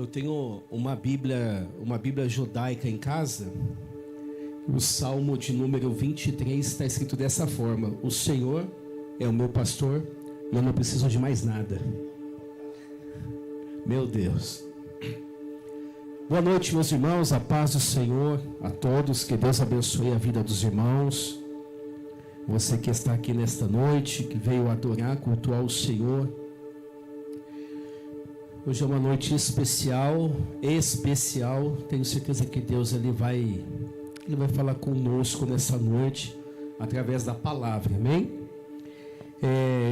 Eu tenho uma Bíblia judaica em casa. O Salmo de número 23 está escrito dessa forma: o Senhor é o meu pastor e eu não preciso de mais nada. Meu Deus. Boa noite, meus irmãos, a paz do Senhor a todos, que Deus abençoe a vida dos irmãos. Você que está aqui nesta noite, que veio adorar, cultuar o Senhor. Hoje é uma noite especial. Tenho certeza que Deus ele vai falar conosco nessa noite, através da palavra, amém?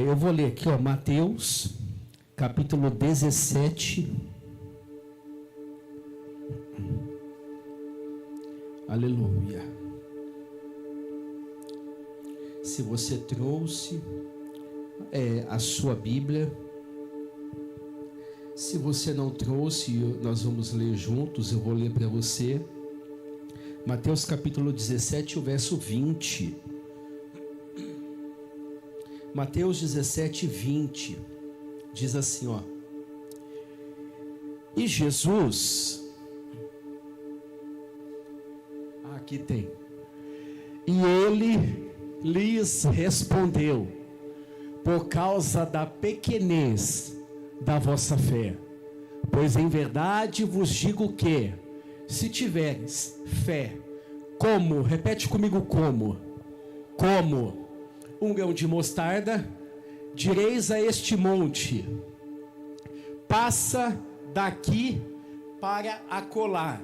Eu vou ler aqui, Mateus, capítulo 17. Aleluia. Se você trouxe a sua Bíblia, se você não trouxe, nós vamos ler juntos, eu vou ler para você. Mateus capítulo 17, o verso 20. Mateus 17, 20. Diz assim, E Jesus... Aqui tem. E ele lhes respondeu: por causa da pequenez da vossa fé. Pois em verdade vos digo que, se tiveres fé, repete comigo, como um grão de mostarda, direis a este monte: passa daqui para acolá,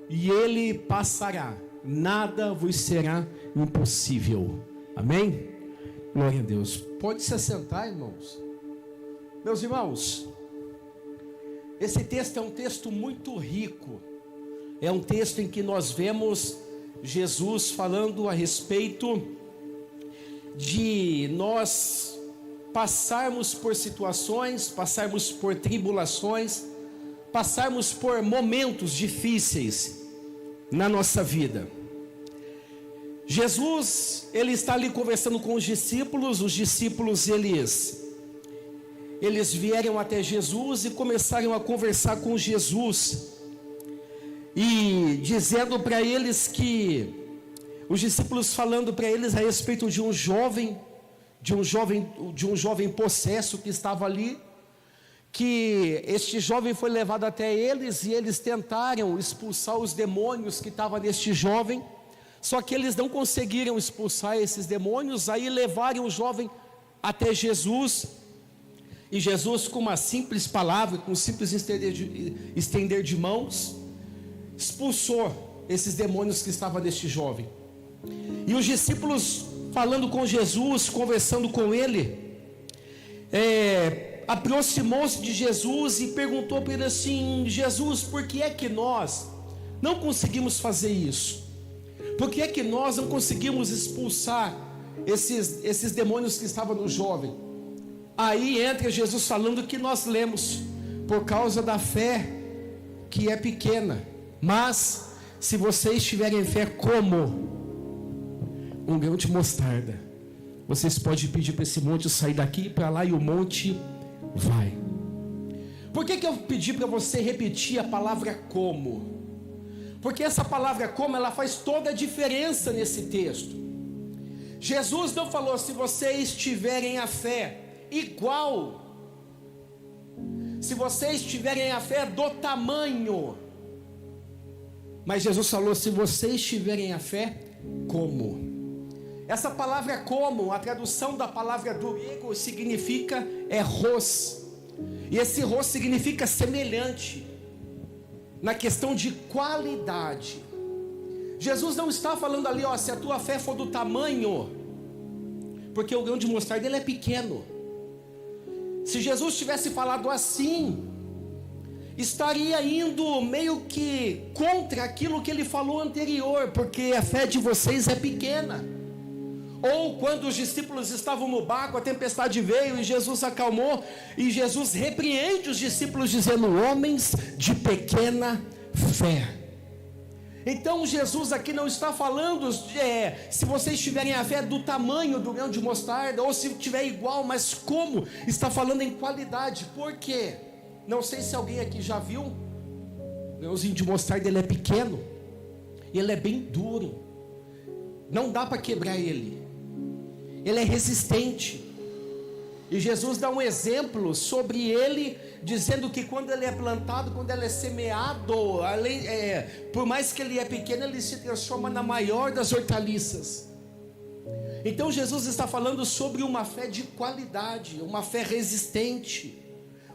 e ele passará, nada vos será impossível. Amém? Glória a Deus. Pode se assentar, irmãos. Meus irmãos, esse texto é um texto muito rico. É um texto em que nós vemos Jesus falando a respeito de nós passarmos por situações, passarmos por tribulações, passarmos por momentos difíceis na nossa vida. Jesus, ele está ali conversando com os discípulos eles vieram até Jesus e começaram a conversar com Jesus, e dizendo para eles que, os discípulos falando para eles a respeito de um jovem possesso que estava ali, que este jovem foi levado até eles, e eles tentaram expulsar os demônios que estavam neste jovem, só que eles não conseguiram expulsar esses demônios. Aí levaram o jovem até Jesus, e Jesus, com uma simples palavra, com um simples estender de mãos, expulsou esses demônios que estavam neste jovem. E os discípulos, falando com Jesus, conversando com ele, aproximou-se de Jesus e perguntou para ele assim: Jesus, por que é que nós não conseguimos fazer isso? Por que é que nós não conseguimos expulsar esses demônios que estavam no jovem? Aí entra Jesus falando que nós lemos: por causa da fé que é pequena. Mas se vocês tiverem fé como um grão de mostarda, vocês podem pedir para esse monte sair daqui para lá, e o monte vai. Por que eu pedi para você repetir a palavra como? Porque essa palavra como, ela faz toda a diferença nesse texto. Jesus não falou: se vocês tiverem a fé igual, se vocês tiverem a fé do tamanho. Mas Jesus falou: se vocês tiverem a fé como. Essa palavra como, a tradução da palavra do grego significa ros. E esse ros significa semelhante, na questão de qualidade. Jesus não está falando ali, se a tua fé for do tamanho, porque o grão de mostarda ele é pequeno. Se Jesus tivesse falado assim, estaria indo meio que contra aquilo que ele falou anterior, porque a fé de vocês é pequena. Ou quando os discípulos estavam no barco, a tempestade veio e Jesus acalmou, e Jesus repreende os discípulos dizendo: homens de pequena fé. Então Jesus aqui não está falando se vocês tiverem a fé do tamanho do grão de mostarda, ou se tiver igual, mas como? Está falando em qualidade. Por quê? Não sei se alguém aqui já viu O grãozinho de mostarda, ele é pequeno, ele é bem duro, não dá para quebrar ele é resistente. E Jesus dá um exemplo sobre ele, dizendo que quando ele é plantado, quando ele é semeado, por mais que ele é pequeno, ele se transforma na maior das hortaliças. Então Jesus está falando sobre uma fé de qualidade, uma fé resistente,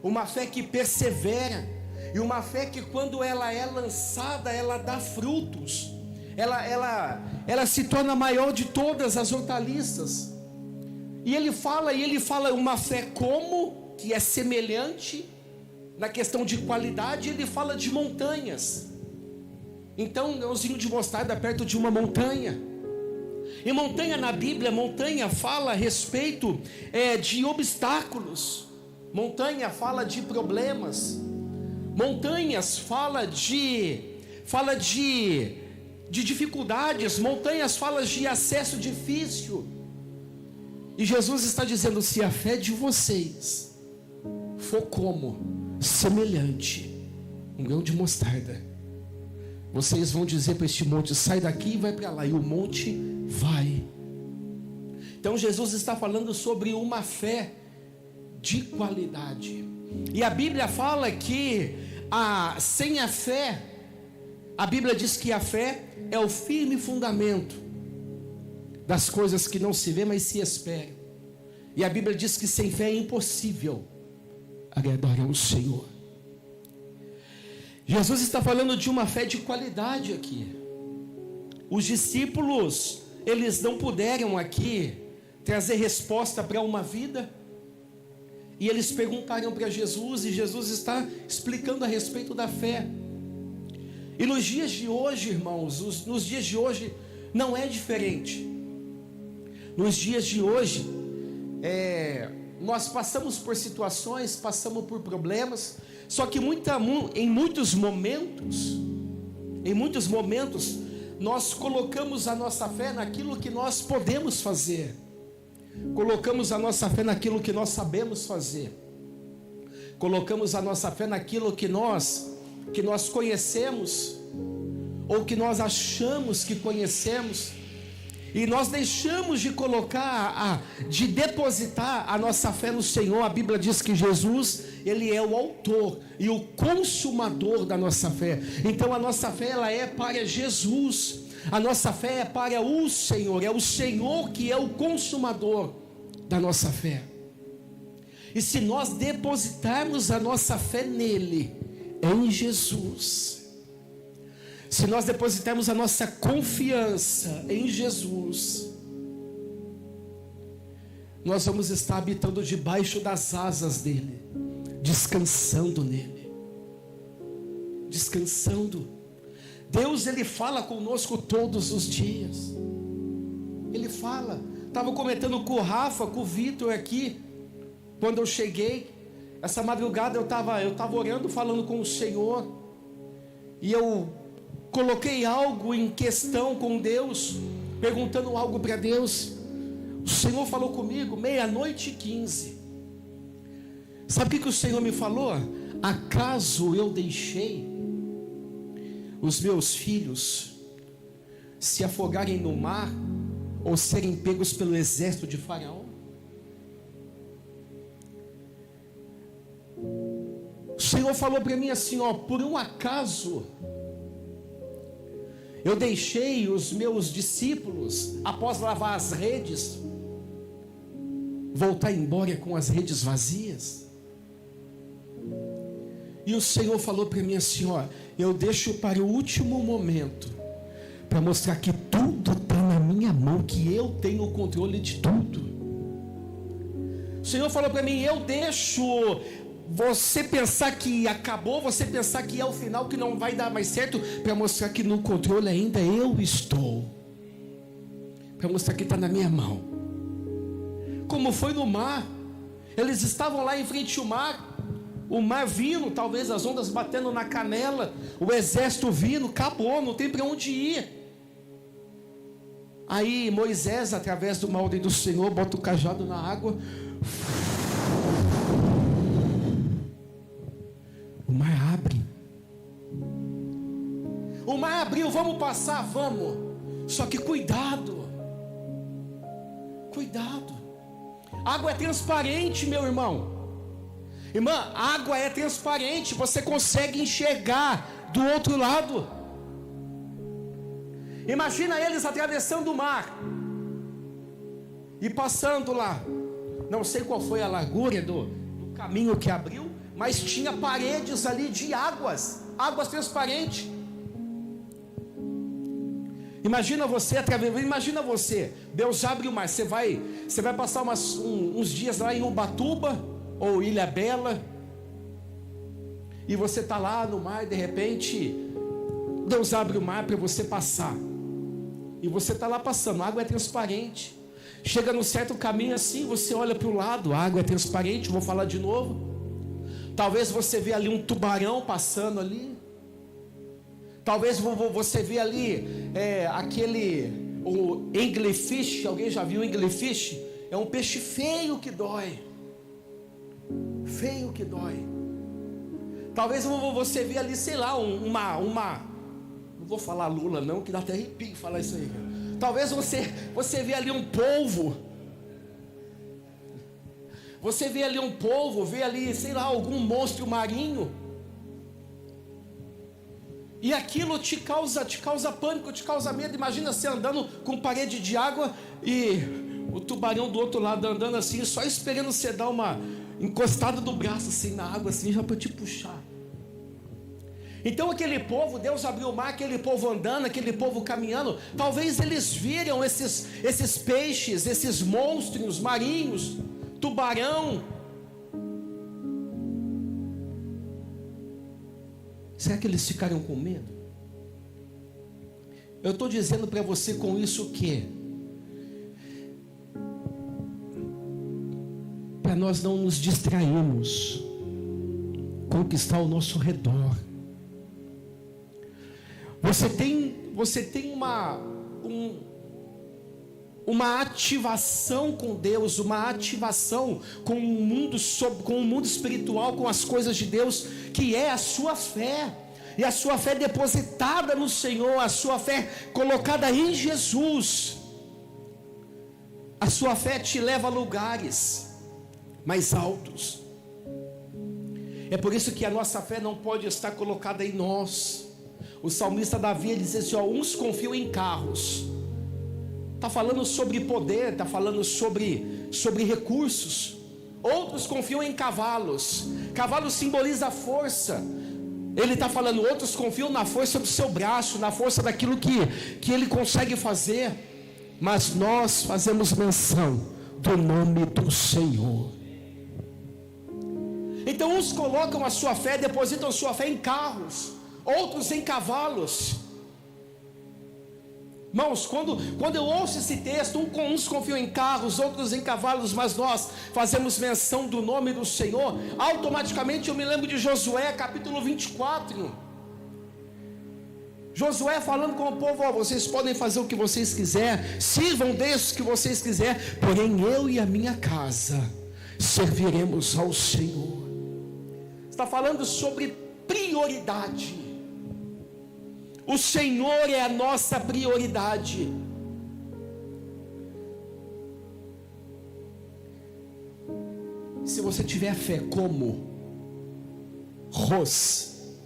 uma fé que persevera, e uma fé que quando ela é lançada, ela dá frutos, ela se torna a maior de todas as hortaliças. E ele fala uma fé como, que é semelhante, na questão de qualidade, ele fala de montanhas. Então, um grãozinho de mostarda perto de uma montanha. E montanha na Bíblia, montanha fala a respeito de obstáculos. Montanha fala de problemas. Montanhas fala de dificuldades. Montanhas fala de acesso difícil. E Jesus está dizendo: se a fé de vocês for como semelhante um grão de mostarda, vocês vão dizer para este monte: sai daqui e vai para lá, e o monte vai. Então Jesus está falando sobre uma fé de qualidade. E a Bíblia fala que sem a fé, a Bíblia diz que a fé é o firme fundamento das coisas que não se vê, mas se esperam. E a Bíblia diz que sem fé é impossível agradar ao Senhor. Jesus está falando de uma fé de qualidade aqui. Os discípulos, eles não puderam aqui trazer resposta para uma vida, e eles perguntaram para Jesus, e Jesus está explicando a respeito da fé. E nos dias de hoje, irmãos, nos dias de hoje não é diferente. Nos dias de hoje, nós passamos por situações, passamos por problemas, só que em muitos momentos, nós colocamos a nossa fé naquilo que nós podemos fazer, colocamos a nossa fé naquilo que nós sabemos fazer, colocamos a nossa fé naquilo que nós conhecemos, ou que nós achamos que conhecemos, e nós deixamos de de depositar a nossa fé no Senhor. A Bíblia diz que Jesus, Ele é o autor e o consumador da nossa fé. Então a nossa fé, ela é para Jesus, a nossa fé é para o Senhor, é o Senhor que é o consumador da nossa fé. E se nós depositarmos a nossa fé nele, em Jesus, se nós depositarmos a nossa confiança em Jesus, nós vamos estar habitando debaixo das asas dele, descansando nele, descansando. Deus, ele fala conosco todos os dias, ele fala. Estava comentando com o Rafa, com o Vitor aqui, quando eu cheguei, essa madrugada eu estava orando, falando com o Senhor, e eu coloquei algo em questão com Deus, perguntando algo para Deus. O Senhor falou comigo, 00:15. Sabe o que o Senhor me falou? Acaso eu deixei os meus filhos se afogarem no mar, ou serem pegos pelo exército de Faraó? O Senhor falou para mim assim, por um acaso eu deixei os meus discípulos, após lavar as redes, voltar embora com as redes vazias? E o Senhor falou para mim assim, eu deixo para o último momento, para mostrar que tudo está na minha mão, que eu tenho o controle de tudo. O Senhor falou para mim, eu deixo você pensar que acabou, você pensar que é o final, que não vai dar mais certo, para mostrar que no controle ainda eu estou, para mostrar que está na minha mão. Como foi no mar, eles estavam lá em frente ao mar, o mar vindo, talvez as ondas batendo na canela, o exército vindo, acabou, não tem para onde ir. Aí Moisés, através de uma ordem do Senhor, bota o cajado na água, o mar abre, O mar abriu, vamos passar, vamos. Só que cuidado. Cuidado. Água é transparente, meu irmão. Irmã, água é transparente, você consegue enxergar do outro lado. Imagina eles atravessando o mar e passando lá. Não sei qual foi a largura do caminho que abriu, mas tinha paredes ali de águas transparentes. Imagina você, Deus abre o mar, você vai passar uns dias lá em Ubatuba ou Ilha Bela, e você está lá no mar, de repente Deus abre o mar para você passar, e você está lá passando, a água é transparente, chega num certo caminho assim, você olha para o lado, a água é transparente, vou falar de novo, talvez você vê ali um tubarão passando ali, talvez você vê ali o anglerfish. Alguém já viu o anglerfish? É um peixe feio que dói. Feio que dói. Talvez você vê ali, sei lá, não vou falar lula não, que dá até arrepio falar isso aí. Talvez você vê ali um polvo. Você vê ali um polvo, vê ali, sei lá, algum monstro marinho. E aquilo te causa pânico, te causa medo. Imagina você andando com parede de água e o tubarão do outro lado andando assim, só esperando você dar uma encostada do braço assim na água, assim, já para te puxar. Então aquele povo, Deus abriu o mar, aquele povo andando, aquele povo caminhando, talvez eles viram esses peixes, esses monstros marinhos, tubarão. Será que eles ficaram com medo? Eu estou dizendo para você com isso que para nós não nos distrairmos com o que está ao nosso redor. Você tem uma ativação com Deus, uma ativação com o mundo espiritual, com as coisas de Deus, que é a sua fé, e a sua fé depositada no Senhor, a sua fé colocada em Jesus. A sua fé te leva a lugares mais altos. É por isso que a nossa fé não pode estar colocada em nós. O salmista Davi diz assim, uns confiam em carros. Está falando sobre poder, está falando sobre recursos. Outros confiam em cavalos. Cavalo simboliza a força. Ele está falando, outros confiam na força do seu braço, na força daquilo que ele consegue fazer. Mas nós fazemos menção do nome do Senhor. Então uns colocam a sua fé, depositam a sua fé em carros, outros em cavalos. Irmãos, quando eu ouço esse texto, uns confiam em carros, outros em cavalos, mas nós fazemos menção do nome do Senhor, automaticamente eu me lembro de Josué, capítulo 24. Josué falando com o povo, vocês podem fazer o que vocês quiserem, sirvam Deus que vocês quiserem, porém eu e a minha casa serviremos ao Senhor. Está falando sobre prioridade. O Senhor é a nossa prioridade. Se você tiver fé como Ros,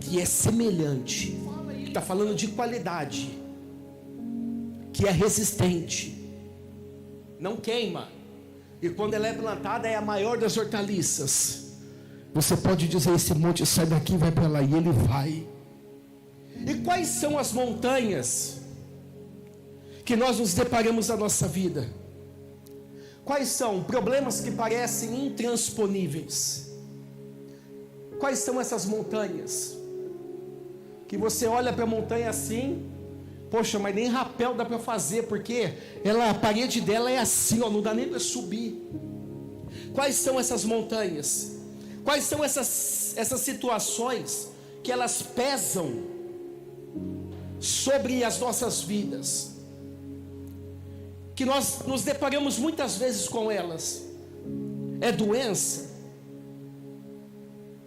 que é semelhante, está falando de qualidade, que é resistente, não queima, e quando ela é plantada é a maior das hortaliças. Você pode dizer, esse monte sai daqui, vai para lá, e ele vai. E quais são as montanhas que nós nos deparamos na nossa vida? Quais são problemas que parecem intransponíveis? Quais são essas montanhas que você olha para a montanha assim, poxa, mas nem rapel dá para fazer, porque a parede dela é assim, não dá nem para subir. Quais são essas montanhas? Quais são essas situações que elas pesam sobre as nossas vidas, que nós nos deparamos muitas vezes com elas? É doença?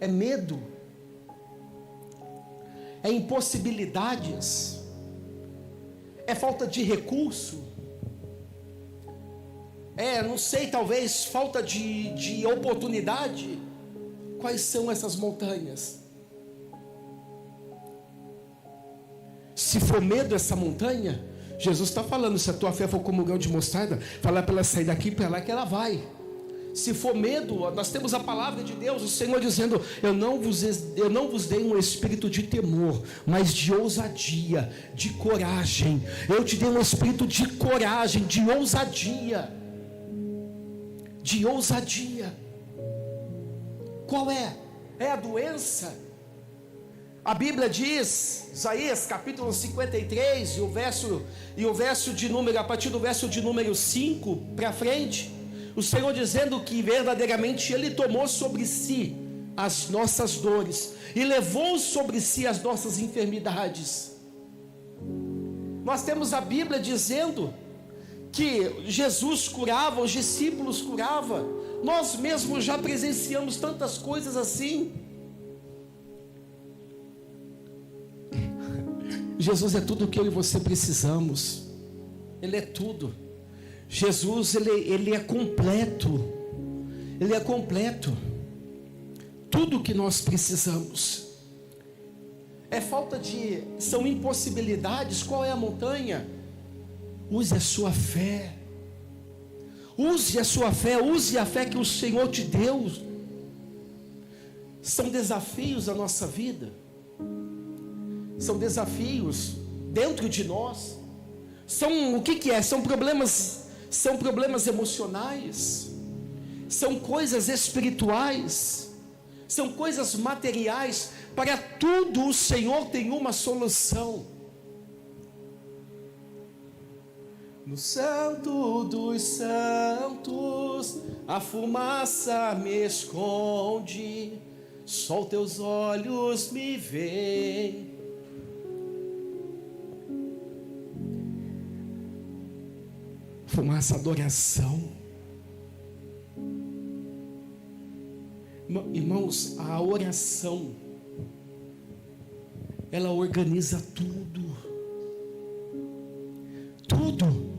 É medo? é impossibilidades, é falta de recurso, não sei, talvez falta de oportunidade. Quais são essas montanhas? Se for medo essa montanha, Jesus está falando, se a tua fé for como um grão de mostarda, falar para ela sair daqui, para lá que ela vai. Se for medo, nós temos a palavra de Deus, o Senhor dizendo, eu não vos dei um espírito de temor, mas de ousadia, de coragem. Eu te dei um espírito de coragem, de ousadia. De ousadia. Qual é? É a doença? A Bíblia diz, Isaías capítulo 53, e o verso de número, a partir do verso de número 5 para frente, o Senhor dizendo que verdadeiramente Ele tomou sobre si as nossas dores, e levou sobre si as nossas enfermidades. Nós temos a Bíblia dizendo que Jesus curava, os discípulos curavam, nós mesmos já presenciamos tantas coisas assim. Jesus é tudo o que eu e você precisamos. Ele é tudo. Jesus, ele é completo. Ele é completo. Tudo o que nós precisamos. São impossibilidades. Qual é a montanha? Use a sua fé. Use a sua fé. Use a fé que o Senhor te deu. São desafios da nossa vida. São desafios dentro de nós. O que é? São problemas emocionais. São coisas espirituais. São coisas materiais. Para tudo o Senhor tem uma solução. No santo dos santos, a fumaça me esconde, só teus olhos me veem. Fumaça, adoração. Irmãos, a oração, ela organiza tudo. Tudo.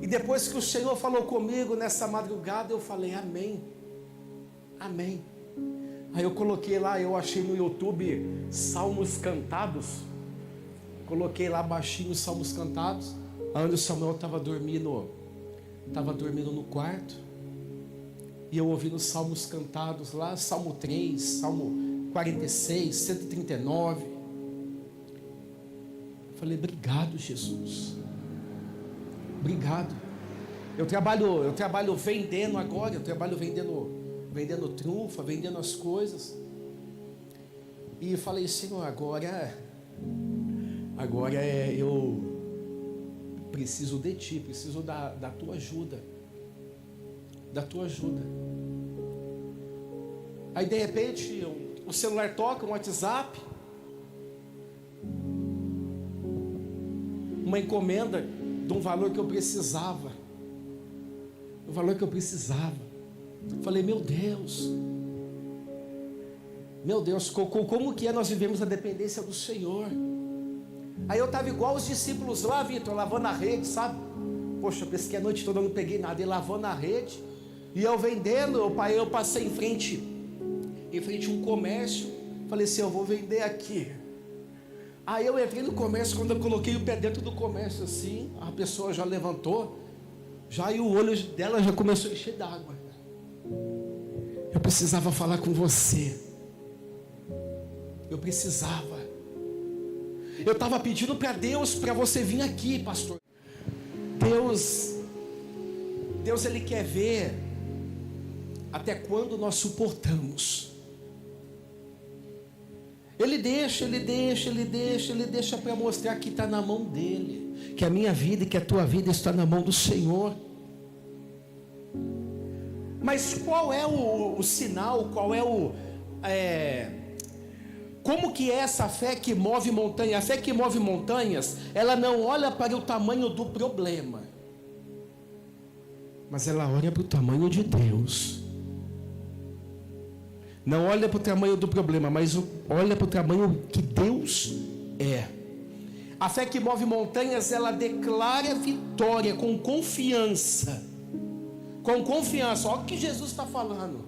E depois que o Senhor falou comigo nessa madrugada, eu falei, amém. Amém. Aí eu coloquei lá, eu achei no YouTube Salmos Cantados. Coloquei lá baixinho os Salmos Cantados. Onde o Samuel estava dormindo no quarto. E eu ouvi nos Salmos Cantados lá, Salmo 3, Salmo 46, 139. Eu falei, obrigado, Jesus. Obrigado. Eu trabalho vendendo agora, vendendo trufa, vendendo as coisas. E falei, Senhor, agora eu preciso de Ti, preciso da Tua ajuda. Da Tua ajuda. Aí de repente o celular toca, um WhatsApp, uma encomenda de um valor que eu precisava. Falei, meu Deus, como que nós vivemos a dependência do Senhor? Aí eu estava igual os discípulos lá, Vitor, lavando a rede, sabe? Poxa, pesquei a noite toda, não peguei nada, e lavando a rede, e eu vendendo, eu passei em frente a um comércio, falei assim, eu vou vender aqui. Aí eu entrei no comércio, quando eu coloquei o pé dentro do comércio assim, a pessoa já levantou, e o olho dela já começou a encher d'água. Eu precisava falar com você. Eu estava pedindo para Deus, para você vir aqui, pastor. Deus ele quer ver até quando nós suportamos. Ele deixa para mostrar que está na mão dele, que a minha vida e que a tua vida está na mão do Senhor. Mas qual é o sinal, como que é essa fé que move montanhas? A fé que move montanhas, ela não olha para o tamanho do problema. mas ela olha para o tamanho de Deus. Não olha para o tamanho do problema, mas olha para o tamanho que Deus é. A fé que move montanhas, ela declara vitória com confiança. Com confiança. Olha o que Jesus está falando.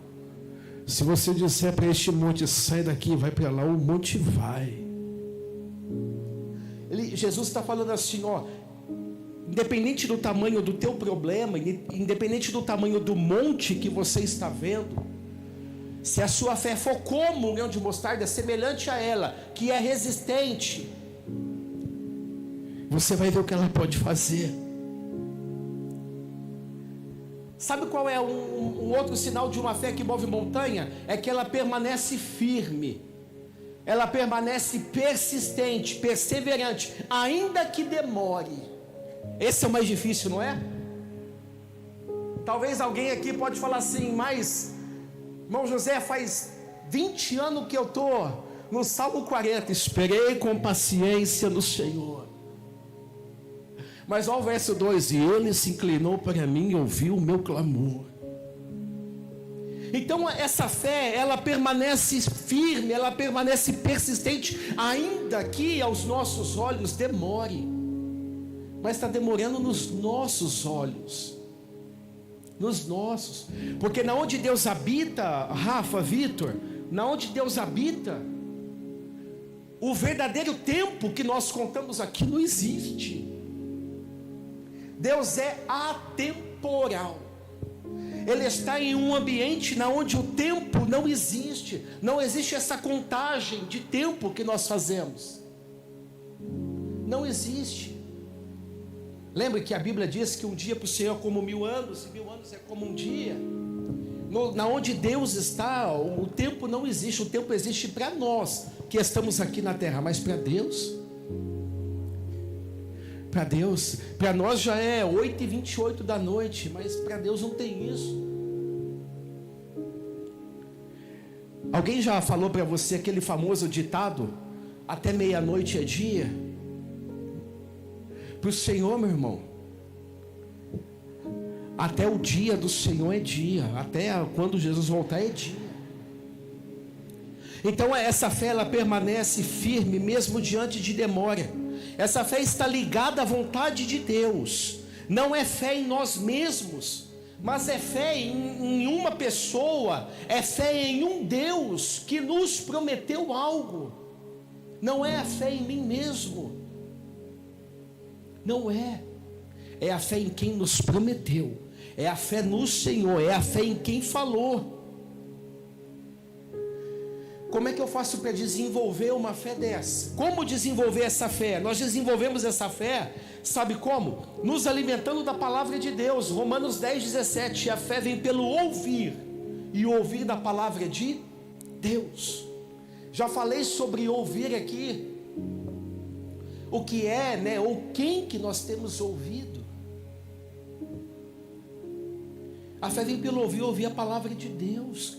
Se você disser para este monte, sai daqui, vai para lá, o monte vai. Jesus está falando assim, ó, independente do tamanho do teu problema, independente do tamanho do monte que você está vendo, se a sua fé for como um grão de mostarda, semelhante a ela, que é resistente, você vai ver o que ela pode fazer. Sabe qual é um outro sinal de uma fé que move montanha? É que ela permanece firme, ela permanece persistente, perseverante, ainda que demore. Esse é o mais difícil, não é? Talvez alguém aqui pode falar assim, mas irmão José, faz 20 anos que eu estou no Salmo 40, esperei com paciência no Senhor. Mas olha o verso 2, e ele se inclinou para mim e ouviu o meu clamor. Então essa fé, ela permanece firme, ela permanece persistente, ainda que aos nossos olhos demore. Mas está demorando nos nossos olhos. Nos nossos. Porque na onde Deus habita, Rafa, Vitor, na onde Deus habita, o verdadeiro tempo que nós contamos aqui não existe. Deus é atemporal. Ele está em um ambiente na onde o tempo não existe. Não existe essa contagem de tempo que nós fazemos. Não existe. Lembre que a Bíblia diz que um dia para o Senhor é como 1000 anos, e 1000 anos é como um dia. Na onde Deus está, o tempo não existe. O tempo existe para nós que estamos aqui na terra, mas para Deus, para nós já é 8h28 da noite, mas para Deus não tem isso. Alguém já falou para você aquele famoso ditado, até meia-noite é dia? Para o Senhor, meu irmão, até o dia do Senhor é dia, até quando Jesus voltar é dia. Então essa fé, ela permanece firme mesmo diante de demora. Essa fé está ligada à vontade de Deus. Não é fé em nós mesmos, mas é fé em uma pessoa, é fé em um Deus que nos prometeu algo. Não é a fé em mim mesmo. Não é. É a fé em quem nos prometeu. É a fé no Senhor, é a fé em quem falou. Como é que eu faço para desenvolver uma fé dessa? Como desenvolver essa fé? Nós desenvolvemos essa fé, sabe como? Nos alimentando da palavra de Deus. Romanos 10:17, a fé vem pelo ouvir, e o ouvir da palavra de Deus. Já falei sobre ouvir aqui, o que é, né? Ou quem que nós temos ouvido. A fé vem pelo ouvir a palavra de Deus.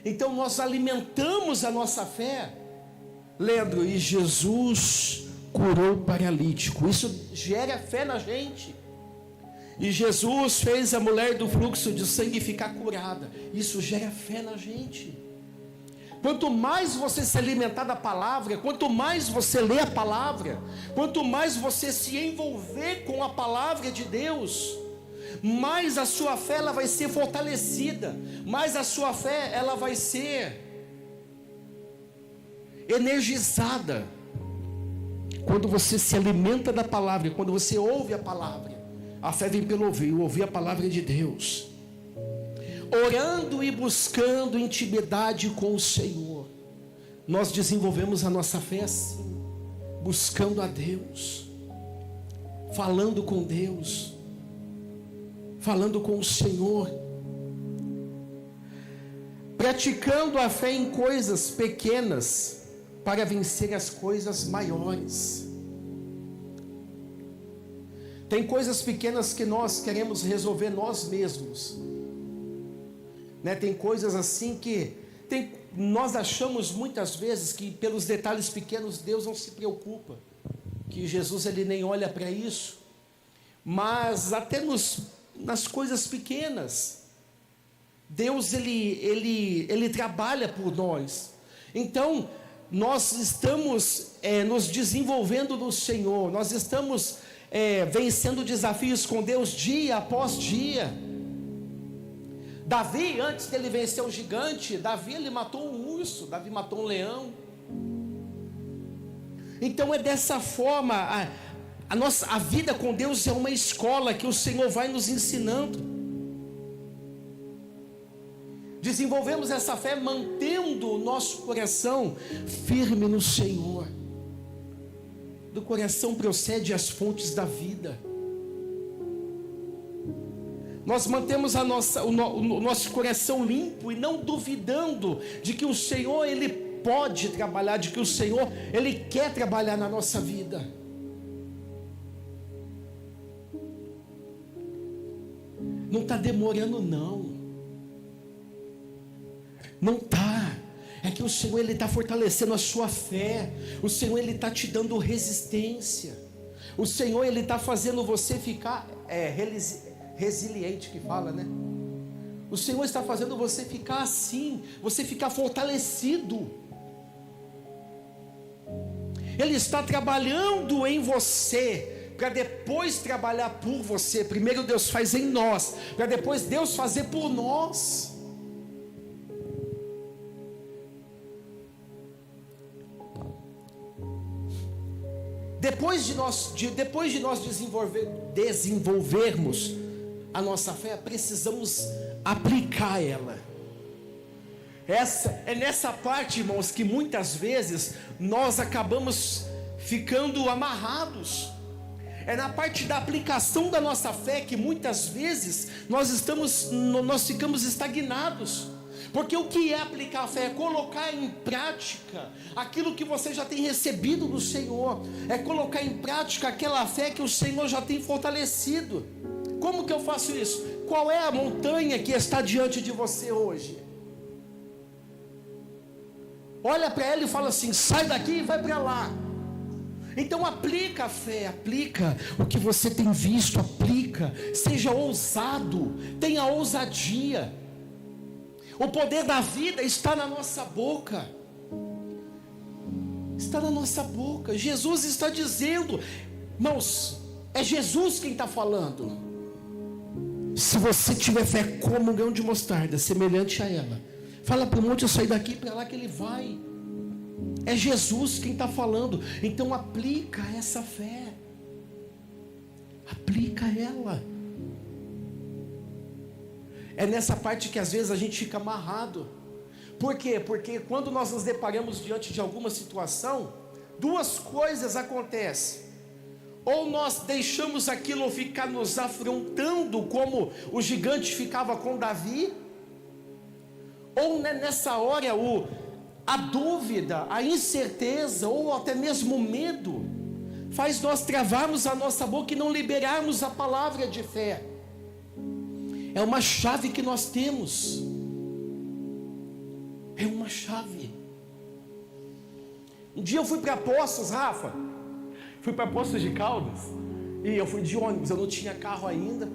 Então nós alimentamos a nossa fé. Leandro, e Jesus curou o paralítico. Isso gera fé na gente. E Jesus fez a mulher do fluxo de sangue ficar curada. Isso gera fé na gente. Quanto mais você se alimentar da palavra, quanto mais você lê a palavra, quanto mais você se envolver com a palavra de Deus, mais a sua fé ela vai ser fortalecida, mais a sua fé ela vai ser energizada. Quando você se alimenta da palavra, quando você ouve a palavra, a fé vem pelo ouvir a palavra de Deus. Orando e buscando intimidade com o Senhor, nós desenvolvemos a nossa fé assim, buscando a Deus, falando com Deus, falando com o Senhor, praticando a fé em coisas pequenas para vencer as coisas maiores. Tem coisas pequenas que nós queremos resolver nós mesmos, né? Tem coisas assim que nós achamos muitas vezes que pelos detalhes pequenos Deus não se preocupa, que Jesus ele nem olha para isso, mas até nos nas coisas pequenas. Deus, Ele trabalha por nós. Então, nós estamos nos desenvolvendo no Senhor, nós estamos vencendo desafios com Deus dia após dia. Davi, antes dele vencer o gigante, Davi ele matou um urso, Davi matou um leão. Então é dessa forma, a vida com Deus é uma escola que o Senhor vai nos ensinando. Desenvolvemos essa fé mantendo o nosso coração firme no Senhor. Do coração procede as fontes da vida. Nós mantemos o nosso coração limpo e não duvidando de que o Senhor, Ele pode trabalhar, de que o Senhor, Ele quer trabalhar na nossa vida. Não está demorando não. Não está. É que o Senhor, Ele está fortalecendo a sua fé. O Senhor, Ele está te dando resistência. O Senhor, Ele está fazendo você ficar resiliente, que fala, né? O Senhor está fazendo você ficar assim, você ficar fortalecido. Ele está trabalhando em você, para depois trabalhar por você. Primeiro Deus faz em nós, para depois Deus fazer por nós. Depois de nós desenvolvermos a nossa fé, precisamos aplicar ela. É nessa parte, irmãos, que muitas vezes nós acabamos ficando amarrados. É na parte da aplicação da nossa fé que muitas vezes nós ficamos estagnados. Porque o que é aplicar a fé? É colocar em prática aquilo que você já tem recebido do Senhor. É colocar em prática aquela fé que o Senhor já tem fortalecido. Como que eu faço isso? Qual é a montanha que está diante de você hoje? Olha para ela e fala assim: sai daqui e vai para lá. Então aplica a fé, aplica o que você tem visto, aplica, seja ousado, tenha ousadia. O poder da vida está na nossa boca. Está na nossa boca. Jesus está dizendo, irmãos, é Jesus quem está falando. Se você tiver fé como um grão de mostarda, semelhante a ela, fala para o monte sair daqui, para lá que ele vai. É Jesus quem está falando. Então aplica essa fé. Aplica ela. É nessa parte que às vezes a gente fica amarrado. Por quê? Porque quando nós nos deparamos diante de alguma situação, duas coisas acontecem. Ou nós deixamos aquilo ficar nos afrontando, como o gigante ficava com Davi, ou nessa hora a dúvida, a incerteza, ou até mesmo o medo, faz nós travarmos a nossa boca e não liberarmos a palavra de fé. É uma chave que nós temos. É uma chave. Um dia eu fui para Poços, Rafa. Fui para Poços de Caldas. E eu fui de ônibus, eu não tinha carro ainda.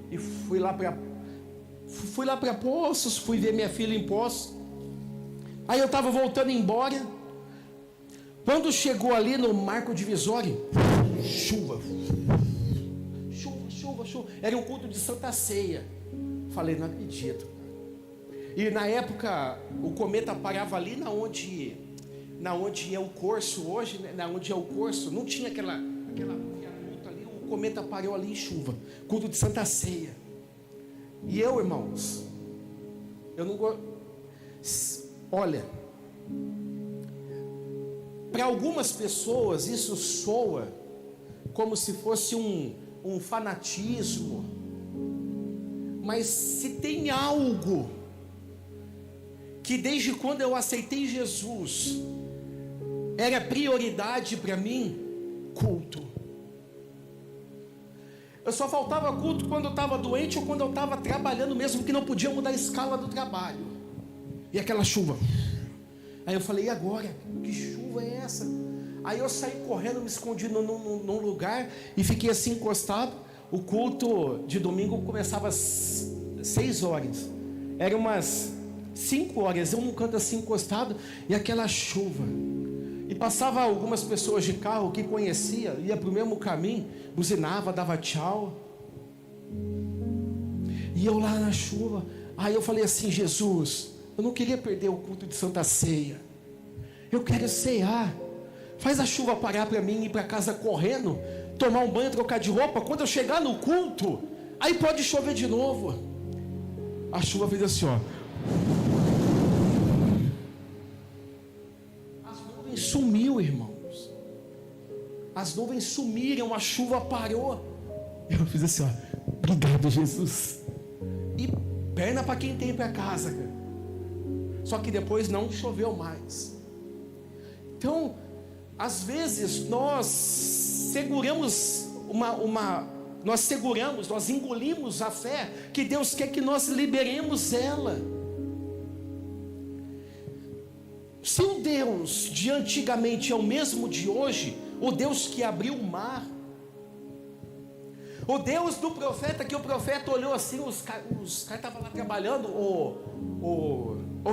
E fui lá para Poços, fui ver minha filha em Poços. Aí eu estava voltando embora. Quando chegou ali no marco divisório, chuva. Era um culto de Santa Ceia. Falei, não acredito. E na época o cometa parava ali na onde é o Corso hoje, né? Na onde é o Corso, não tinha aquela viaduta ali. O cometa parou ali em chuva. Culto de Santa Ceia. E eu, irmãos, eu não gosto. Olha, para algumas pessoas isso soa como se fosse um fanatismo. Mas se tem algo que desde quando eu aceitei Jesus era prioridade para mim, culto. Eu só faltava culto quando eu estava doente ou quando eu estava trabalhando, mesmo que não podia mudar a escala do trabalho. E aquela chuva. Aí eu falei, e agora? Que chuva é essa? Aí eu saí correndo, me escondi num lugar e fiquei assim encostado. o culto de domingo começava às 6 horas. Era umas 5 horas, eu num canto assim encostado, e aquela chuva. E passava algumas pessoas de carro que conhecia, ia para o mesmo caminho, buzinava, dava tchau. E eu lá na chuva. Aí eu falei assim: Jesus, eu não queria perder o culto de Santa Ceia. Eu quero cear. Faz a chuva parar para mim ir para casa correndo, tomar um banho, trocar de roupa. Quando eu chegar no culto, aí pode chover de novo. A chuva fez assim, ó. As nuvens sumiu, irmãos. As nuvens sumiram, a chuva parou. Eu fiz assim, ó. Obrigado, Jesus. E perna para quem tem para casa, cara. Só que depois não choveu mais. Então, às vezes nós seguramos nós engolimos a fé que Deus quer que nós liberemos ela. Se o Deus de antigamente é o mesmo de hoje, o Deus que abriu o mar, o Deus do profeta, que o profeta olhou assim, os caras estavam lá trabalhando, ô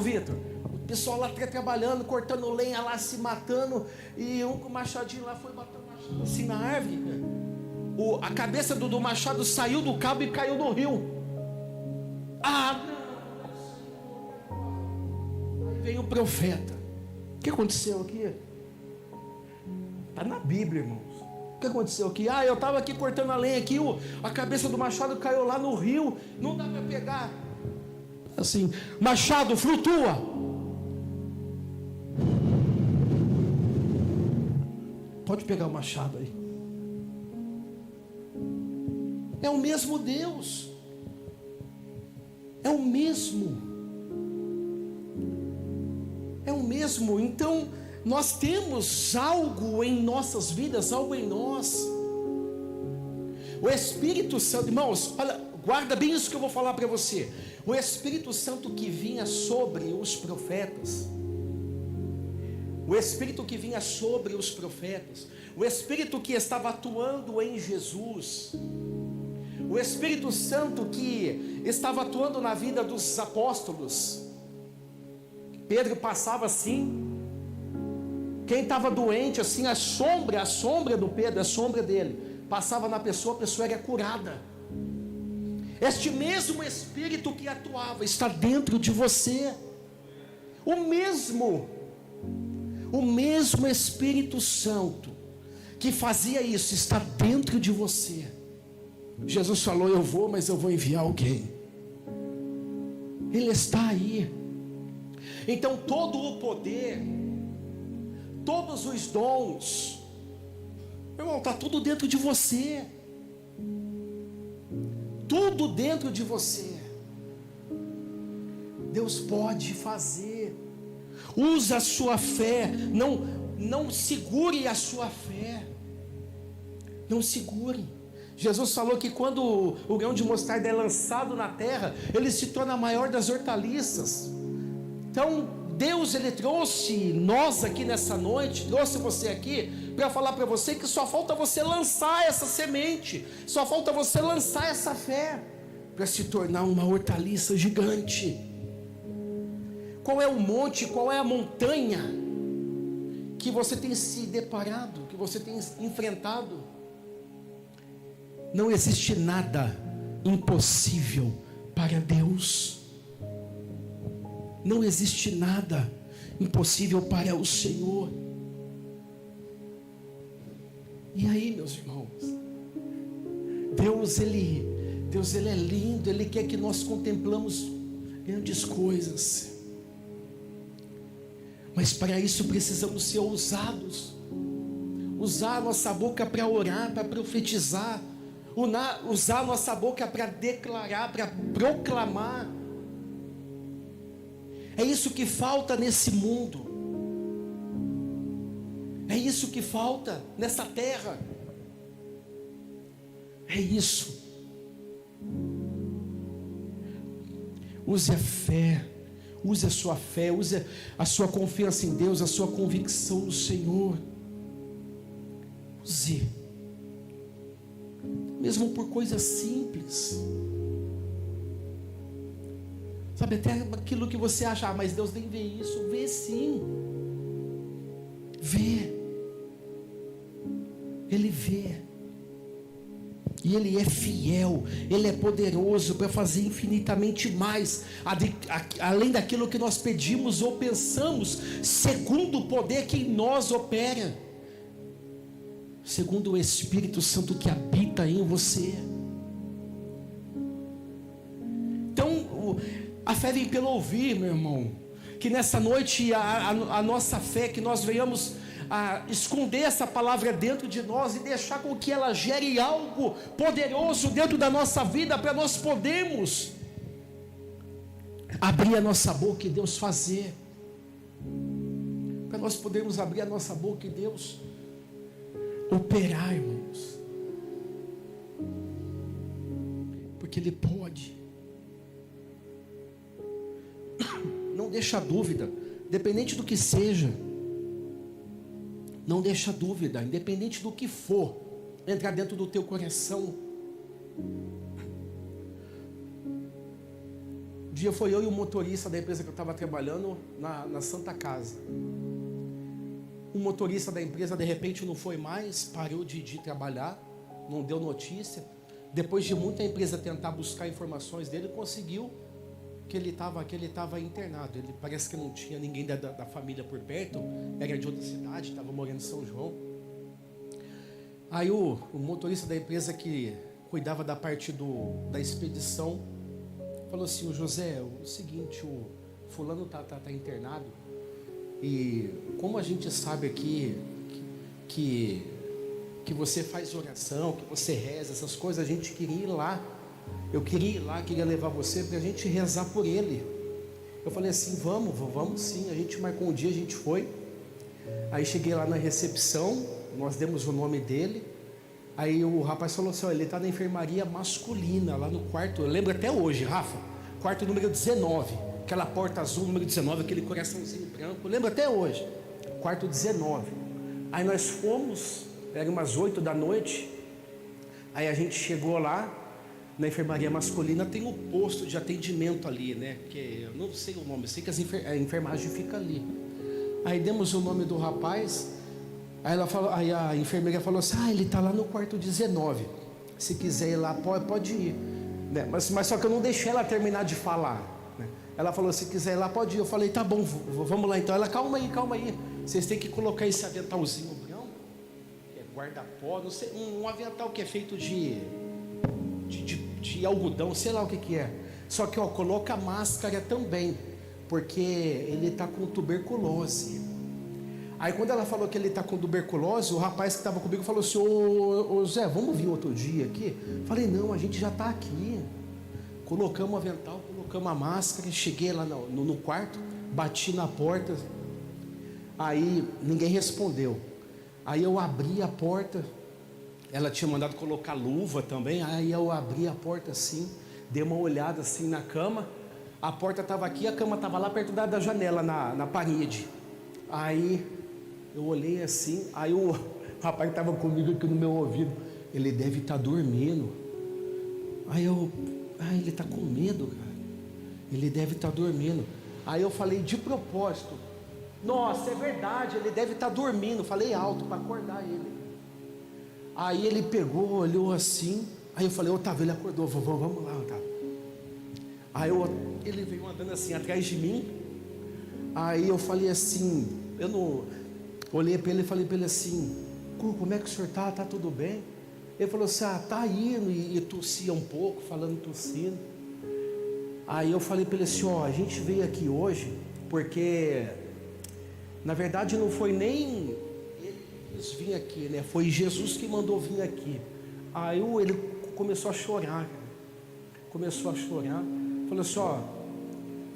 Vitor, o pessoal lá trabalhando, cortando lenha lá, se matando, e um com o machadinho lá foi batendo machado assim na árvore, a cabeça do machado saiu do cabo e caiu no rio. Ah, não. Aí vem o profeta. O que aconteceu aqui? Está na Bíblia, irmãos. O que aconteceu aqui? Eu estava aqui cortando a lenha aqui, a cabeça do machado caiu lá no rio, não dá para pegar. Assim, machado, flutua. Pode pegar o machado aí. É o mesmo Deus. É o mesmo. É o mesmo. Então, nós temos algo em nossas vidas, algo em nós. O Espírito Santo, irmãos, olha, guarda bem isso que eu vou falar para você. O Espírito Santo que vinha sobre os profetas, o Espírito que vinha sobre os profetas, o Espírito que estava atuando em Jesus, o Espírito Santo que estava atuando na vida dos apóstolos. Pedro passava assim, quem estava doente assim, a sombra do Pedro, a sombra dele, passava na pessoa, a pessoa era curada. Este mesmo Espírito que atuava está dentro de você. O mesmo Espírito Santo que fazia isso está dentro de você. Jesus falou: eu vou, mas eu vou enviar alguém. Ele está aí. Então todo o poder, todos os dons, meu irmão, está tudo dentro de você. Tudo dentro de você. Deus pode fazer. Use a sua fé. Não segure a sua fé. Não segure. Jesus falou que quando o grão de mostarda é lançado na terra, ele se torna a maior das hortaliças. Então Deus, ele trouxe nós aqui nessa noite, trouxe você aqui para falar para você que só falta você lançar essa semente, só falta você lançar essa fé para se tornar uma hortaliça gigante. Qual é o monte, qual é a montanha que você tem se deparado, que você tem enfrentado? Não existe nada impossível para Deus. Não existe nada impossível para o Senhor. E aí, meus irmãos, Deus ele é lindo. Ele quer que nós contemplamos grandes coisas. Mas para isso precisamos ser ousados. Usar a nossa boca para orar, para profetizar. Usar a nossa boca para declarar, para proclamar. É isso que falta nesse mundo. É isso que falta nessa terra. É isso. Use a fé. Use a sua fé. Use a sua confiança em Deus. A sua convicção no Senhor. Use. mesmo por coisas simples. Sabe, até aquilo que você acha, mas Deus nem vê isso. Vê sim. Vê. Ele vê. E Ele é fiel, Ele é poderoso para fazer infinitamente mais, além daquilo que nós pedimos ou pensamos, segundo o poder que em nós opera, segundo o Espírito Santo que habita em você. Então, a fé vem pelo ouvir, meu irmão. Que nessa noite a nossa fé, que nós venhamos a esconder essa palavra dentro de nós e deixar com que ela gere algo poderoso dentro da nossa vida, para nós podermos abrir a nossa boca e Deus fazer, para nós podermos abrir a nossa boca e Deus operar, irmãos, porque Ele pode. Não deixa dúvida, independente do que seja. Não deixa dúvida, independente do que for, entrar dentro do teu coração. Um dia foi eu e o motorista da empresa que eu estava trabalhando na Santa Casa. O motorista da empresa de repente não foi mais, parou de trabalhar, não deu notícia. Depois de muita empresa tentar buscar informações dele, conseguiu que ele estava internado. Ele parece que não tinha ninguém da família por perto, era de outra cidade, estava morando em São João. Aí o motorista da empresa que cuidava da parte da expedição falou assim: o José, o seguinte, o fulano tá internado, e como a gente sabe aqui que você faz oração, que você reza, essas coisas, a gente queria ir lá. Eu queria ir lá, queria levar você para a gente rezar por ele. Eu falei assim: vamos sim. A gente marcou um dia, a gente foi. Aí cheguei lá na recepção, nós demos o nome dele. Aí o rapaz falou assim: ele está na enfermaria masculina, lá no quarto. Eu lembro até hoje, Rafa, quarto número 19, aquela porta azul, número 19, aquele coraçãozinho branco. Eu lembro até hoje, quarto 19. Aí nós fomos, era umas 8 da noite. Aí a gente chegou lá. Na enfermaria masculina tem um posto de atendimento ali, né? Que eu não sei o nome, eu sei que a enfermagem fica ali. Aí demos o nome do rapaz. Aí a enfermeira falou assim: ele está lá no quarto 19. Se quiser ir lá, pode ir. Né? Mas só que eu não deixei ela terminar de falar. Né? Ela falou: se quiser ir lá, pode ir. Eu falei: tá bom, vamos lá então. Ela: calma aí. Vocês têm que colocar esse aventalzinho branco, que é guarda-pó, não sei, um avental que é feito de algodão, sei lá o que é. Só que coloca máscara também, porque ele está com tuberculose. Aí quando ela falou que ele está com tuberculose, o rapaz que estava comigo falou assim: ô Zé, vamos vir outro dia aqui? Falei: não, a gente já está aqui. Colocamos o avental, colocamos a máscara. Cheguei lá no quarto, bati na porta. Aí ninguém respondeu. Aí eu abri a porta. Ela tinha mandado colocar luva também. Aí eu abri a porta assim, dei uma olhada assim na cama. A porta estava aqui, a cama estava lá perto da janela, na parede. Aí eu olhei assim. Aí o rapaz que estava comigo aqui no meu ouvido: ele deve estar dormindo. Aí ele está com medo, cara. Ele deve estar dormindo. Aí eu falei de propósito: nossa, é verdade, ele deve estar dormindo. Falei alto para acordar ele. Aí ele pegou, olhou assim. Aí eu falei: Otávio, ele acordou, vamos lá, Otávio. Aí ele veio andando assim atrás de mim. Aí eu falei assim, eu não olhei para ele e falei para ele assim: como é que o senhor está? Está tudo bem? Ele falou assim: está indo, e tossia um pouco, falando tossindo. Aí eu falei para ele assim: a gente veio aqui hoje porque na verdade não foi nem vir aqui, né? Foi Jesus que mandou vir aqui. Aí ele começou a chorar. Falou assim: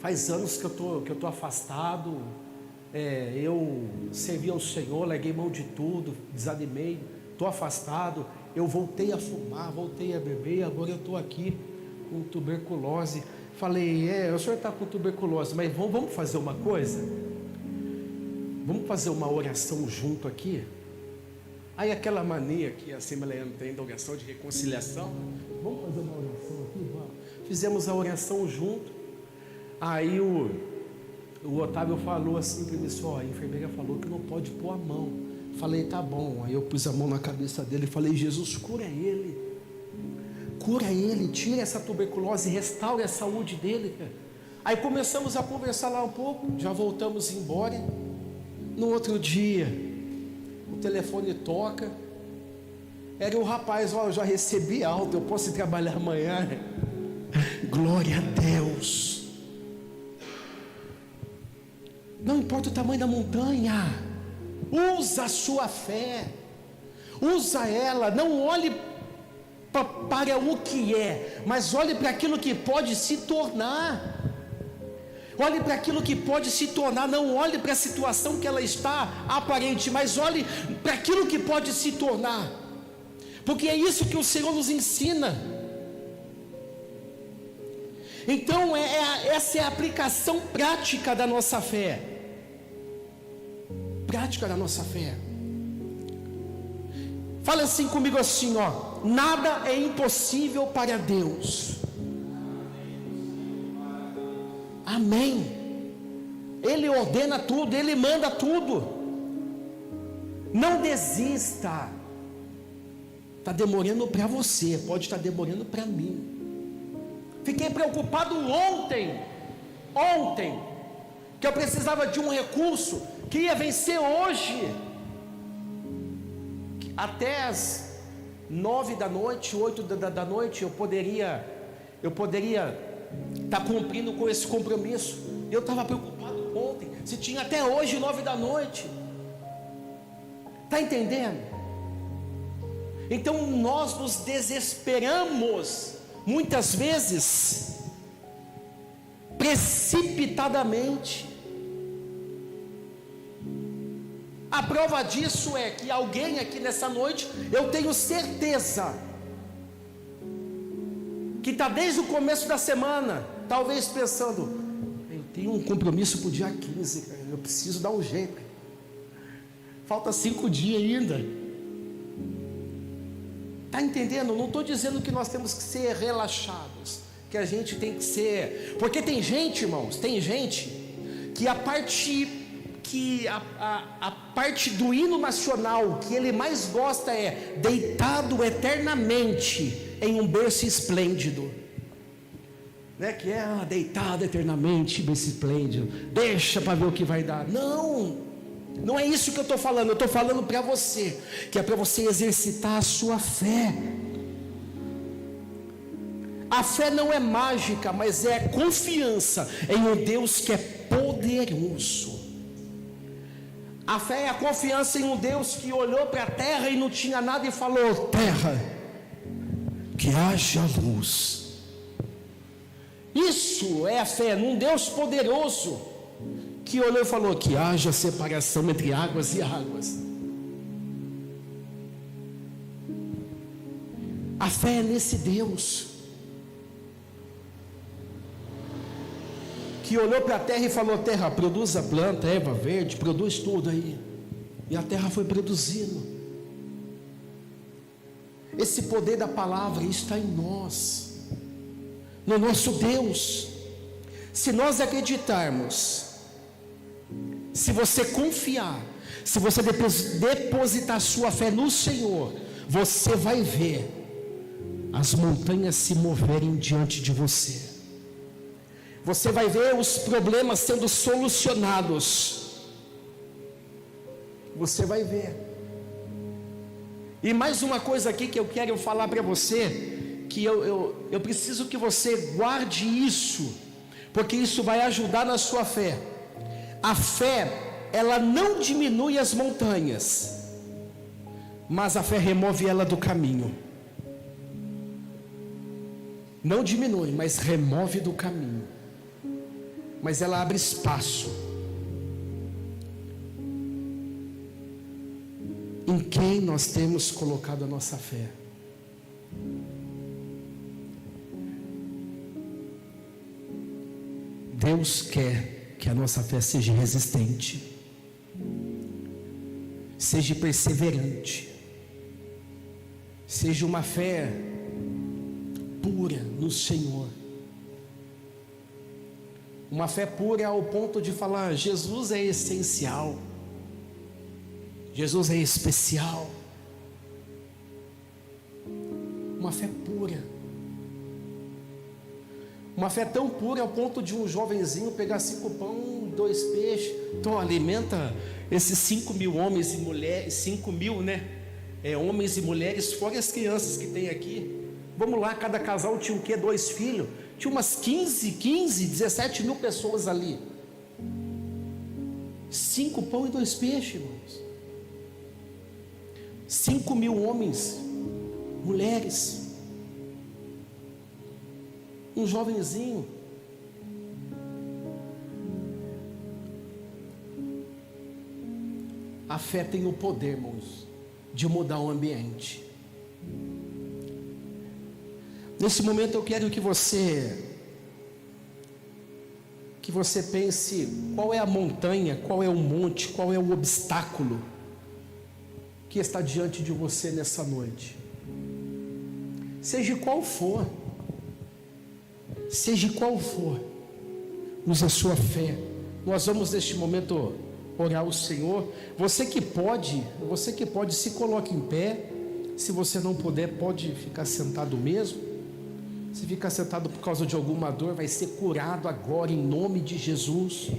faz anos que eu tô afastado. Eu servi ao Senhor, larguei mão de tudo, desanimei, tô afastado. Eu voltei a fumar, voltei a beber, agora eu tô aqui com tuberculose. Falei: o senhor está com tuberculose, mas vamos fazer uma coisa? Vamos fazer uma oração junto aqui? Aí aquela mania que a Assembleia tem da oração de reconciliação, vamos fazer uma oração aqui? Vamos. Fizemos a oração junto. Aí o Otávio falou assim para mim, a enfermeira falou que não pode pôr a mão. Falei, tá bom. Aí eu pus a mão na cabeça dele e falei, Jesus, cura ele. Cura ele, tira essa tuberculose, restaure a saúde dele. Aí começamos a conversar lá um pouco, já voltamos embora. No outro dia, o telefone toca. Era o rapaz, eu já recebi alta, eu posso ir trabalhar amanhã. Glória a Deus. Não importa o tamanho da montanha, usa a sua fé, usa ela, não olhe para o que é, mas olhe para aquilo que pode se tornar. Olhe para aquilo que pode se tornar, não olhe para a situação que ela está aparente, mas olhe para aquilo que pode se tornar, porque é isso que o Senhor nos ensina. Então essa é a aplicação prática da nossa fé. Prática da nossa fé. Fala assim comigo assim, ó: nada é impossível para Deus. Amém. Ele ordena tudo, Ele manda tudo. Não desista. Está demorando para você, pode estar demorando para mim. Fiquei preocupado ontem, que eu precisava de um recurso que ia vencer hoje. Até as 9 da noite, 8 da noite, eu poderia estar cumprindo com esse compromisso. Eu estava preocupado ontem, se tinha até hoje 9 da noite. Está entendendo? Então nós nos desesperamos muitas vezes precipitadamente. A prova disso é que alguém aqui nessa noite, eu tenho certeza, que está desde o começo da semana, talvez pensando, eu tenho um compromisso para o dia 15, cara, eu preciso dar um jeito, falta 5 dias ainda. Está entendendo? Não estou dizendo que nós temos que ser relaxados, que a gente tem que ser, porque tem gente, irmãos, tem gente que a parte do hino nacional que ele mais gosta é deitado eternamente em um berço esplêndido, né? Que é deitado eternamente, berço esplêndido, deixa para ver o que vai dar. Não é isso que eu estou falando. Eu estou falando para você, que é para você exercitar a sua fé. A fé não é mágica, mas é confiança em um Deus que é poderoso. A fé é a confiança em um Deus que olhou para a terra e não tinha nada e falou: terra, que haja luz. Isso é a fé num Deus poderoso, que olhou e falou: que haja separação entre águas e águas. A fé é nesse Deus, que olhou para a terra e falou: terra, produz a planta, erva verde, produz tudo aí. E a terra foi produzindo. Esse poder da palavra está em nós, no nosso Deus. Se nós acreditarmos, se você confiar, se você depositar sua fé no Senhor, você vai ver as montanhas se moverem diante de você. Você vai ver os problemas sendo solucionados. Você vai ver. E mais uma coisa aqui que eu quero falar para você, que eu preciso que você guarde isso, porque isso vai ajudar na sua fé. A fé, ela não diminui as montanhas, mas a fé remove ela do caminho. Não diminui, mas remove do caminho. Mas ela abre espaço. Em quem nós temos colocado a nossa fé? Deus quer que a nossa fé seja resistente, seja perseverante. seja uma fé pura no Senhor. Uma fé pura ao ponto de falar: Jesus é essencial, Jesus é especial. Uma fé pura. Uma fé tão pura ao ponto de um jovenzinho pegar 5 pão, 2 peixes. Então alimenta esses 5.000 homens e mulheres, 5.000, né? Homens e mulheres, fora as crianças que tem aqui. Vamos lá, cada casal tinha o quê? 2 filhos. Tinha umas 17 mil pessoas ali. 5 pão e 2 peixes, irmãos. 5.000 homens, mulheres. Um jovenzinho. A fé tem o poder, irmãos, de mudar o ambiente. Nesse momento eu quero que você pense qual é a montanha, qual é o monte, qual é o obstáculo que está diante de você nessa noite. Seja qual for, use a sua fé. Nós vamos neste momento orar ao Senhor. Você que pode, se coloque em pé. Se você não puder, pode ficar sentado mesmo. Se ficar sentado por causa de alguma dor, vai ser curado agora em nome de Jesus.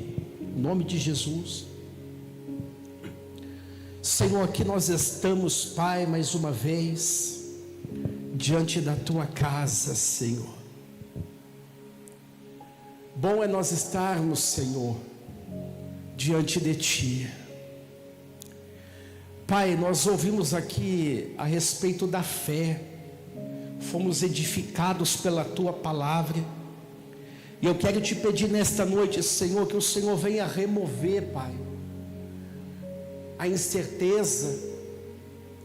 Em nome de Jesus. Senhor, aqui nós estamos, Pai, mais uma vez diante da tua casa, Senhor. Bom é nós estarmos, Senhor, diante de ti. Pai, nós ouvimos aqui a respeito da fé. Fomos edificados pela tua palavra. E eu quero te pedir nesta noite, Senhor, que o Senhor venha remover, Pai, a incerteza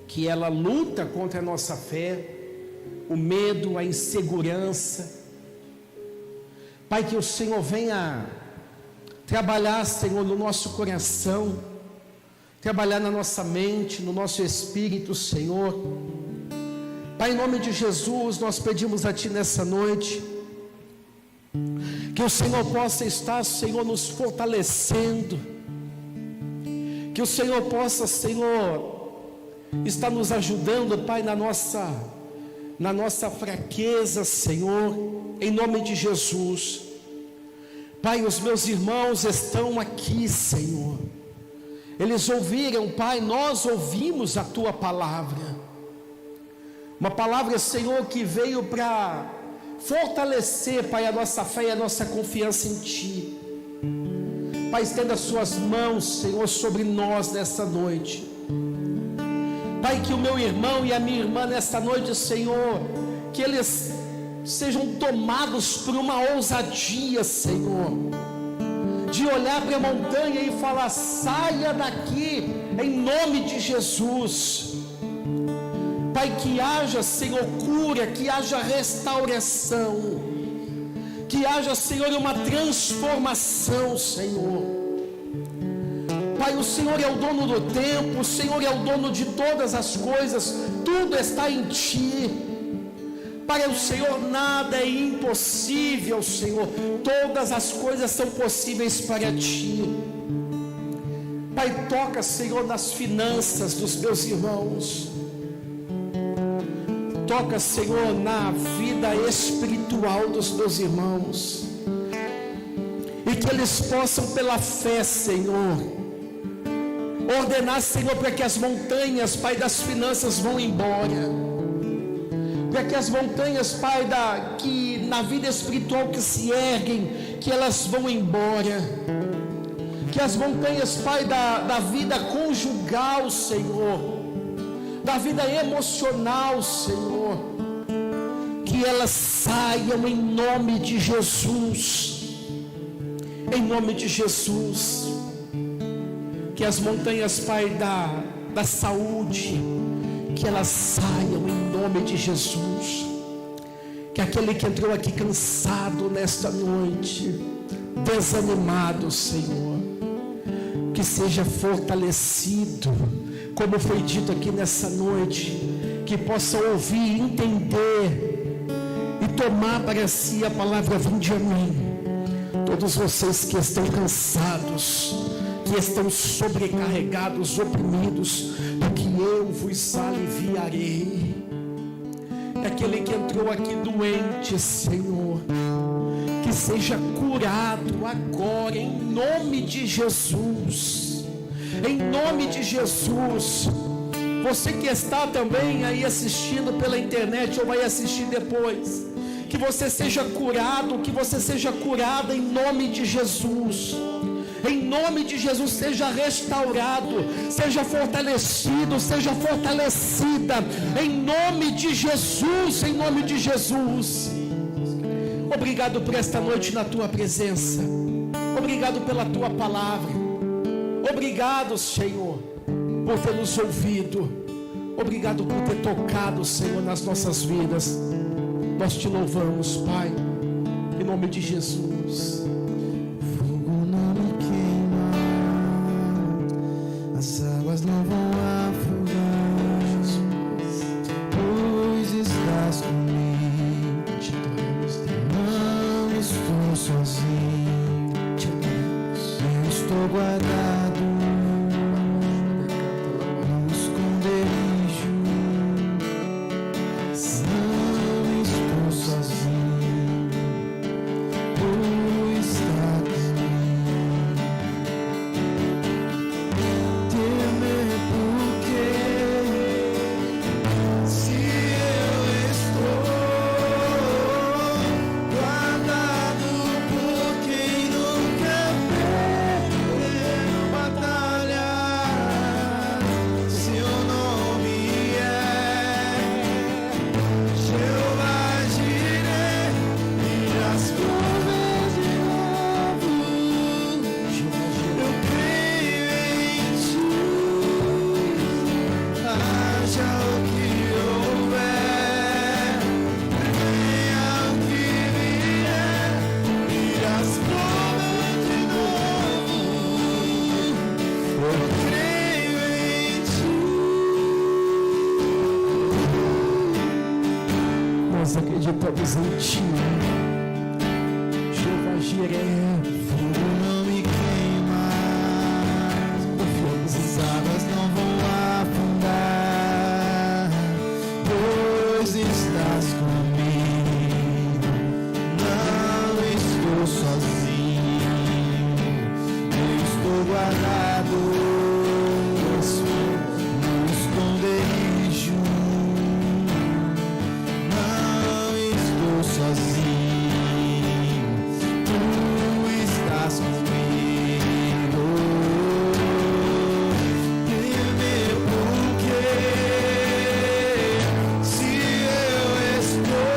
que ela luta contra a nossa fé, o medo, a insegurança. Pai, que o Senhor venha trabalhar, Senhor, no nosso coração, trabalhar na nossa mente, no nosso espírito, Senhor. Pai, em nome de Jesus, nós pedimos a Ti nessa noite, que o Senhor possa estar, Senhor, nos fortalecendo, que o Senhor possa, Senhor, estar nos ajudando, Pai, na nossa fraqueza, Senhor, em nome de Jesus. Pai, os meus irmãos estão aqui, Senhor, eles ouviram, Pai, nós ouvimos a Tua palavra, uma palavra, Senhor, que veio para fortalecer, Pai, a nossa fé e a nossa confiança em Ti. Pai, estenda as Suas mãos, Senhor, sobre nós nessa noite. Pai, que o meu irmão e a minha irmã nessa noite, Senhor, que eles sejam tomados por uma ousadia, Senhor, de olhar para a montanha e falar: saia daqui, em nome de Jesus. Pai, que haja, Senhor, cura, que haja restauração, que haja, Senhor, uma transformação, Senhor. Pai, o Senhor é o dono do tempo, o Senhor é o dono de todas as coisas, tudo está em Ti. Para o Senhor nada é impossível, Senhor, todas as coisas são possíveis para Ti. Pai, toca, Senhor, nas finanças dos meus irmãos. Toca, Senhor, na vida espiritual dos meus irmãos, e que eles possam, pela fé, Senhor, ordenar, Senhor, para que as montanhas, Pai, das finanças vão embora, para que as montanhas, Pai, que na vida espiritual que se erguem, que elas vão embora, que as montanhas, Pai, da vida conjugal, Senhor, da vida emocional, Senhor, que elas saiam em nome de Jesus, em nome de Jesus. Que as montanhas, Pai, da saúde, que elas saiam em nome de Jesus. Que aquele que entrou aqui cansado nesta noite, desanimado, Senhor, que seja fortalecido, como foi dito aqui nessa noite, que possa ouvir, entender e tomar para si a palavra: vinde a mim, todos vocês que estão cansados, que estão sobrecarregados, oprimidos, porque eu vos aliviarei. É aquele que entrou aqui doente, Senhor, que seja curado agora, em nome de Jesus, em nome de Jesus. Você que está também aí assistindo pela internet ou vai assistir depois, que você seja curado, que você seja curada em nome de Jesus. Em nome de Jesus, seja restaurado, seja fortalecido, seja fortalecida, em nome de Jesus, em nome de Jesus. Obrigado por esta noite na tua presença, obrigado pela tua palavra, obrigado, Senhor, por ter nos ouvido, obrigado por ter tocado, Senhor, nas nossas vidas. Nós te louvamos, Pai, em nome de Jesus. Não vão afogar, pois estás comigo. Não estou sozinho, eu estou guardado no esconderijo. Não estou sozinho, pois está comigo. Temer porque se eu estou guardado por quem nunca perdeu batalha, seu nome é Jeová Jireh, e as provas de novo. Eu creio em ti, haja o que houver, venha o que vier, e as provas de novo. Eu creio em ti. Nós acreditamos em ti, Jeová Jireh. Fogo não me queima, as águas não vão afundar, pois estás comigo. Não estou sozinho, eu estou guardado no esconderijo. Não estou sozinho, tu estás comigo. Temer porque se eu estou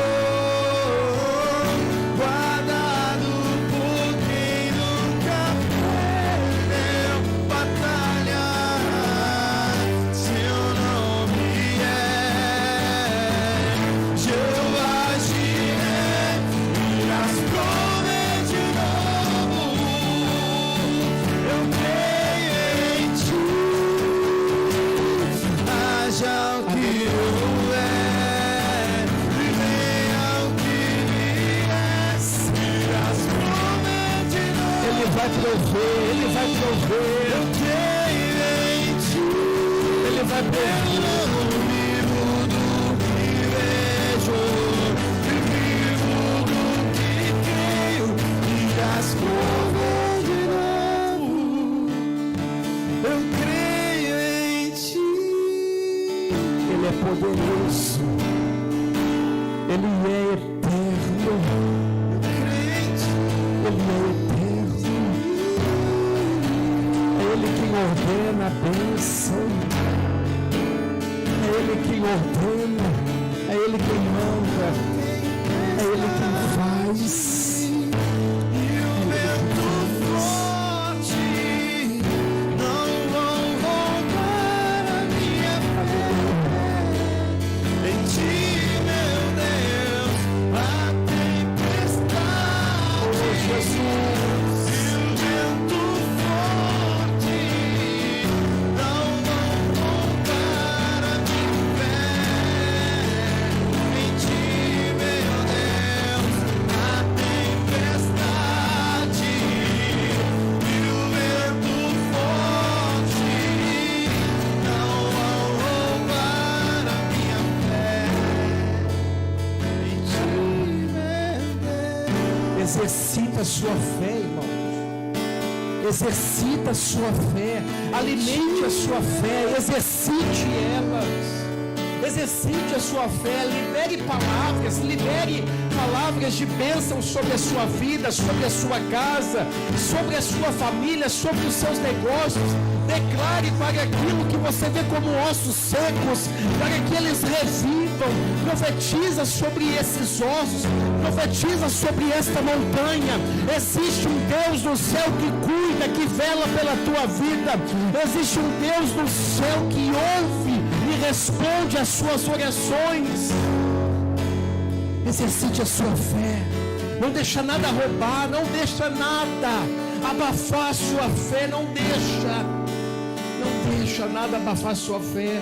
guardado por quem nunca perdeu batalha, seu nome é Jeová Jireh, e as provas de novo. Eu creio em ti, haja o que houver, e venha o que vier, e as provas de novo. Ele vai prover, Ele vai prover, Eu creio em ti, Ele vai prover. eu não vivo do que vejo, eu vivo do que creio, e as provas de novo. Eu creio em ti. Ele é poderoso, Ele é eterno, Eu creio em ti. Ele é eterno. É Ele quem ordena a bênção, é Ele quem ordena, é Ele quem manda, é Ele quem faz. E o vento forte não vão roubar a minha fé. Em ti, meu Deus, a tempestade. Oh, Jesus. E o vento forte não vão roubar a minha fé. Exercita a sua fé, irmão. Exercita a sua fé. Alimente a sua fé. Exercite ela. Exercite a sua fé. Libere palavras de bênção sobre a sua vida, sobre a sua casa, sobre a sua família, sobre os seus negócios. Declare para aquilo que você vê como ossos secos, para que eles revivam. Profetiza sobre esses ossos, profetiza sobre esta montanha. Existe um Deus no céu que cuida, que vela pela tua vida. Existe um Deus no céu que ouve e responde às suas orações. Exercite a sua fé. Não deixa nada roubar, não deixa nada abafar a sua fé, não deixa nada abafar a sua fé.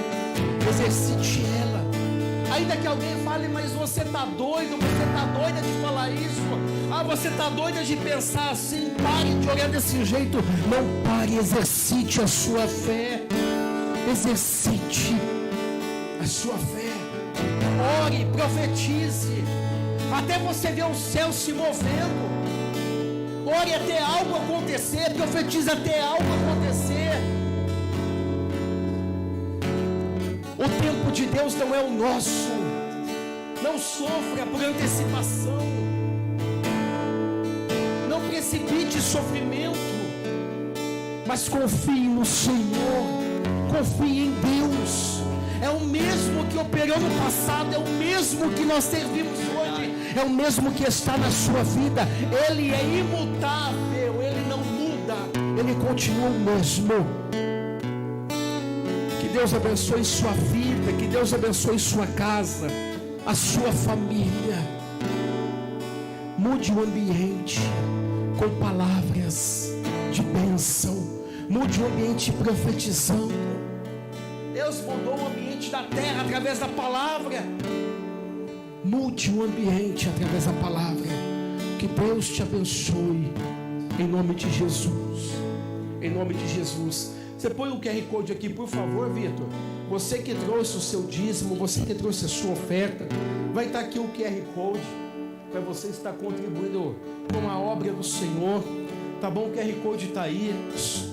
Exercite ela. Ainda que alguém fale, mas você está doido, você está doida de falar isso, você está doida de pensar assim. Pare de olhar desse jeito. Não pare, exercite a sua fé. Exercite a sua fé. Ore, profetize, até você ver o céu se movendo. Ore até algo acontecer, profetize até algo acontecer. O tempo de Deus não é o nosso. Não sofra por antecipação. Não precipite sofrimento, mas confie no Senhor. Confie em Deus. É o mesmo que operou no passado, é o mesmo que nós servimos hoje, é o mesmo que está na sua vida. Ele é imutável, ele não muda, ele continua o mesmo. Que Deus abençoe sua vida, que Deus abençoe sua casa, a sua família. Mude o ambiente com palavras de bênção. Mude o ambiente profetizando. Deus mudou o ambiente da terra através da palavra. Mude o ambiente através da palavra. Que Deus te abençoe. Em nome de Jesus. Em nome de Jesus. Você põe o QR Code aqui, por favor, Vitor. Você que trouxe o seu dízimo, você que trouxe a sua oferta, vai estar aqui o QR Code para você estar contribuindo com a obra do Senhor. Tá bom? O QR Code está aí.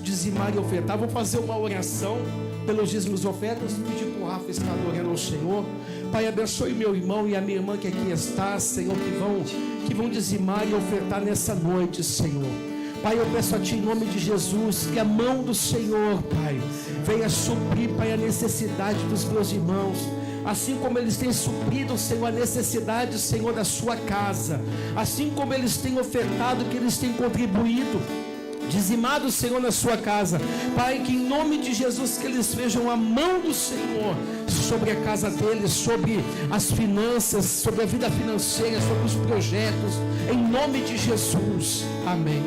Dizimar e ofertar. Vou fazer uma oração pelos dízimos e ofertas, pedir para o Rafa estar adorando ao Senhor. Pai, abençoe meu irmão e a minha irmã que aqui está, Senhor, que vão dizimar e ofertar nessa noite, Senhor. Pai, eu peço a Ti em nome de Jesus, que a mão do Senhor, Pai, venha suprir, Pai, a necessidade dos meus irmãos, assim como eles têm suprido, Senhor, a necessidade, Senhor, da sua casa, assim como eles têm ofertado, que eles têm contribuído, dizimado, Senhor, na sua casa. Pai, que em nome de Jesus, que eles vejam a mão do Senhor sobre a casa deles, sobre as finanças, sobre a vida financeira, sobre os projetos, em nome de Jesus, amém.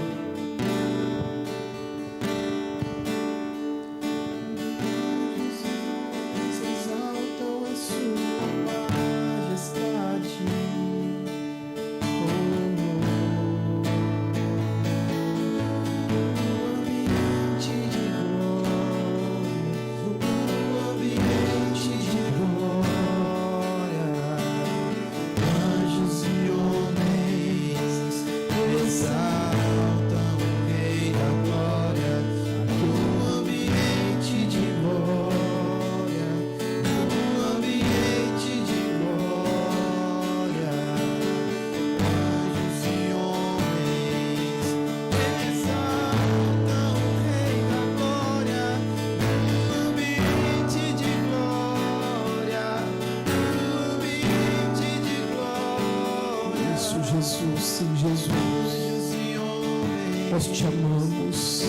Nós te amamos.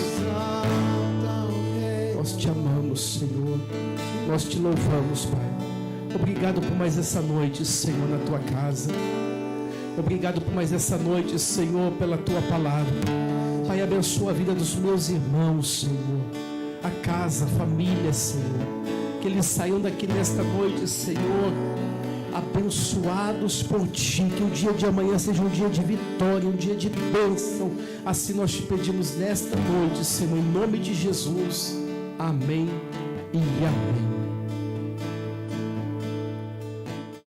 Nós te amamos, Senhor. Nós te louvamos, Pai. Obrigado por mais essa noite, Senhor, na tua casa. Obrigado por mais essa noite, Senhor, pela tua palavra. Pai, abençoa a vida dos meus irmãos, Senhor. A casa, a família, Senhor. Que eles saiam daqui nesta noite, Senhor, abençoados por Ti, que o dia de amanhã seja um dia de vitória, um dia de bênção. Assim nós te pedimos nesta noite, Senhor, em nome de Jesus. Amém e amém.